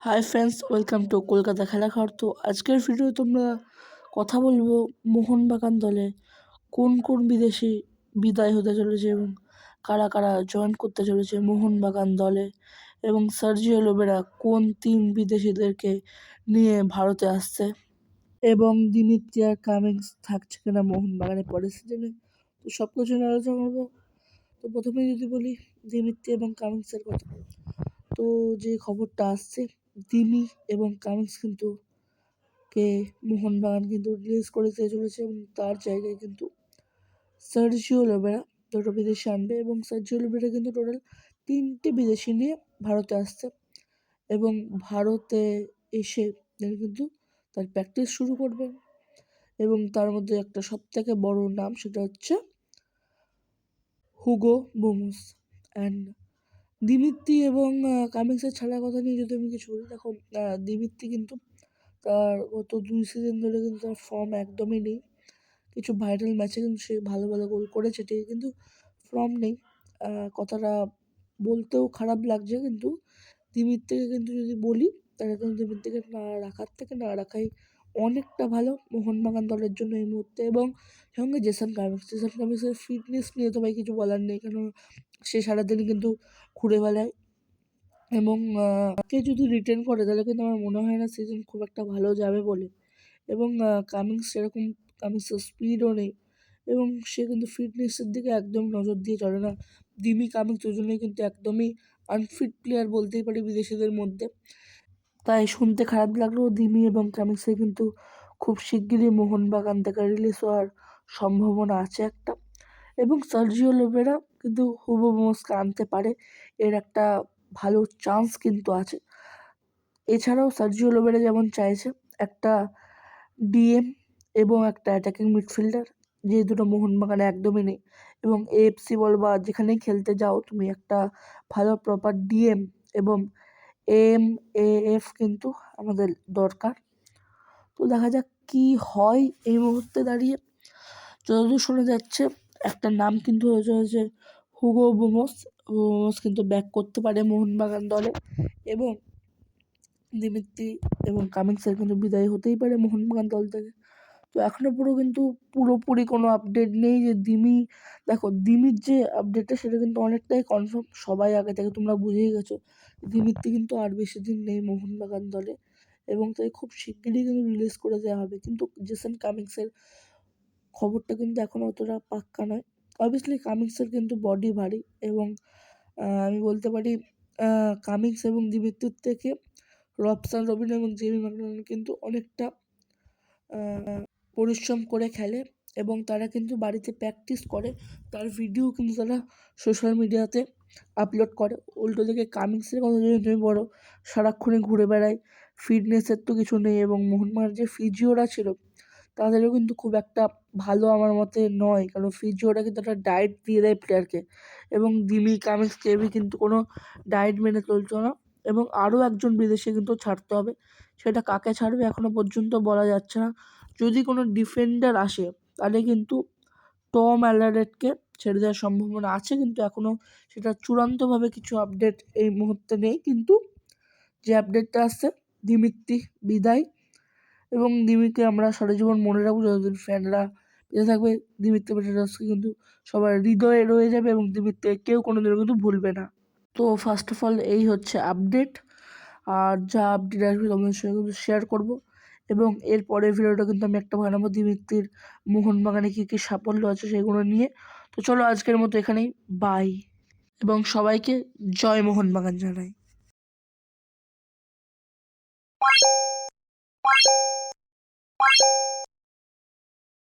High friends, welcome to Kolkata Khelaghar. তো আজকের video তোমরা কথা বলবো মোহনবাগান দলে কোন কোন বিদেশি বিদায় হতে চলেছে এবং কারা কারা জয়েন করতে চলেছে মোহনবাগান দলে, এবং সার্জিও লোবেরা কোন তিন বিদেশিদেরকে নিয়ে ভারতে আসছে, এবং দিমিত্রি কামিংস থাকছে কিনা মোহনবাগানের পরের সিজনে। তো সব কিছু নিয়ে আলোচনা করবো। তো প্রথমে যদি বলি দিমিত্রি এবং কামিংসের কথা, তো যে খবরটা আসছে, দিমি এবং কামিংস কিন্তু মোহনবাগান কিন্তু রিলিজ করে দিয়ে চলেছে, এবং তার জায়গায় কিন্তু সার্জিও লোবেরা দুটো বিদেশি আনবে, এবং সার্জিও লোবেরা কিন্তু টোটাল 3টে বিদেশি নিয়ে ভারতে আসছে, এবং ভারতে এসে তিনি কিন্তু তার প্র্যাকটিস শুরু করবেন। এবং তার মধ্যে একটা সবথেকে বড় নাম, সেটা হচ্ছে হুগো বোমস। অ্যান্ড দিমিত্রি এবং কামিংসের ছাড়ার কথা নিয়ে যদি আমি কিছু বলি, দেখো দিমিত্রি কিন্তু তার গত 2 সিজন ধরে কিন্তু তার ফর্ম একদমই নেই। কিছু ভাইরাল ম্যাচে কিন্তু সে ভালো ভালো গোল করেছে ঠিকই, কিন্তু ফর্ম নেই। কথাটা বলতেও খারাপ লাগছে, কিন্তু দিমিত্রিকে কিন্তু যদি বলি, তাহলে কিন্তু দিমিত্রিকে না রাখার থেকে না রাখাই অনেকটা ভালো মোহনবাগান দলের জন্য এই মুহূর্তে। এবং সঙ্গে জেসন কামিংসের ফিটনেস নিয়ে তো ভাই কিছু বলার নেই, কারণ সে সারাদিন কিন্তু ঘুরে বেড়ায়, এবং কে যদি রিটেন করে তাহলে কিন্তু আমার মনে হয় না সিজন খুব একটা ভালো যাবে বলে। এবং কামিংসের স্পিডও নেই, এবং সে কিন্তু ফিটনেসের দিকে একদম নজর দিয়ে চলে না। দিমি কামিংস দুজনেই কিন্তু একদমই আনফিট প্লেয়ার বলতেই পারি বিদেশিদের মধ্যে। তাই শুনতে খারাপ লাগলেও দিমি এবং কামিংসের কিন্তু খুব শিগগিরই মোহনবাগান থেকে রিলিজ হওয়ার সম্ভাবনা আছে একটা। এবং সার্জিও লোবেরা কিন্তু হুগো বোমসকে আনতে পারে, এর একটা ভালো চান্স কিন্তু আছে। এছাড়াও সার্জিও লোবেরা যেমন চাইছে একটা ডিএম এবং একটা অ্যাটাকিং মিডফিল্ডার, যে দুটো মোহনবাগানে একদমই নেই। এবং এএফসি বল বা যেখানেই খেলতে যাও, তুমি একটা ভালো প্রপার ডিএম এবং এএফ কিন্তু আমাদের দরকার। তো দেখা যাক কি হয় এই মুহূর্তে দাঁড়িয়ে। যতদূর শোনা যাচ্ছে, একটা নাম কিন্তু হয়ে চলেছে হুগো বোমস। বোমস কিন্তু ব্যাক করতে পারে মোহনবাগান দলে, এবং দিমিত্রি এবং কামিংসের কিন্তু বিদায় হতেই পারে মোহনবাগান দল থেকে। তো এখনও কিন্তু পুরোপুরি কোনো আপডেট নেই যে দেখো দিমির যে আপডেটটা, সেটা কিন্তু অনেকটাই কনফার্ম, সবাই আগে থেকে তোমরা বুঝেই গেছো। দিমিত্রি কিন্তু আর বেশি দিন নেই মোহনবাগান দলে, এবং তাই খুব শিগগিরই কিন্তু রিলিজ করে দেওয়া হবে। কিন্তু জেসন কামিংসের খবরটা কিন্তু এখনও অতটা পাক্কা নয়। অবভিয়াসলি কামিংসের কিন্তু বডি ভারী, এবং আমি বলতে পারি কামিংস এবং দিমিত্রির থেকে রবসান রবিন এবং জেমি ম্যাকডোনাল্ড কিন্তু অনেকটা পরিশ্রম করে খেলে, এবং তারা কিন্তু বাড়িতে প্র্যাকটিস করে, তার ভিডিও কিন্তু তারা সোশ্যাল মিডিয়াতে আপলোড করে। উল্টো দিকে কামিংসের কথা যদি তুমি বলো, সারাক্ষণই ঘুরে বেড়ায়, ফিটনেসের তো কিছু নেই, এবং মোহনবাগানের যে ফিজিওরা ছিল তাদেরও কিন্তু খুব একটা ভালো আমার মতে নয়, কারণ ফিজিওরা কিন্তু একটা ডায়েট দিয়ে দেয় প্লেয়ারকে, এবং দিমি কামিংস কেউই কিন্তু কোনো ডায়েট মেনে চলতো না। এবং আরও একজন বিদেশি কিন্তু ছাড়তে হবে, সেটা কাকে ছাড়বে এখনও পর্যন্ত বলা যাচ্ছে না। যদি কোনো ডিফেন্ডার আসে তাহলে কিন্তু টম অ্যালারেটকে ছেড়ে দেওয়ার সম্ভাবনা আছে, কিন্তু এখনও সেটা চূড়ান্তভাবে কিছু আপডেট এই মুহূর্তে নেই। কিন্তু যে আপডেটটা আসছে, দিমিত্রি বিদায়, এবং দিমিকে আমরা সারা জীবন মনে রাখবো, যতদিন ফ্যানরা বেঁচে থাকবে দিমিত্রি পেট্রাসকে কিন্তু সবার হৃদয়ে রয়ে যাবে, এবং দিমিত্রিকে কেউ কোনোদিনও কিন্তু ভুলবে না। তো ফার্স্ট অফ অল এই হচ্ছে আপডেট, আর যা আপডেট আসবে তোমাদের সঙ্গে কিন্তু শেয়ার করবো। এবং এর পরের ভিডিওটা কিন্তু আমি একটা বানাবো দিমিত্রির মোহনবাগানে কী কী সাফল্য আছে সেগুলো নিয়ে। তো চলো আজকের মতো এখানেই বাই, এবং সবাইকে জয় মোহনবাগান জানাই।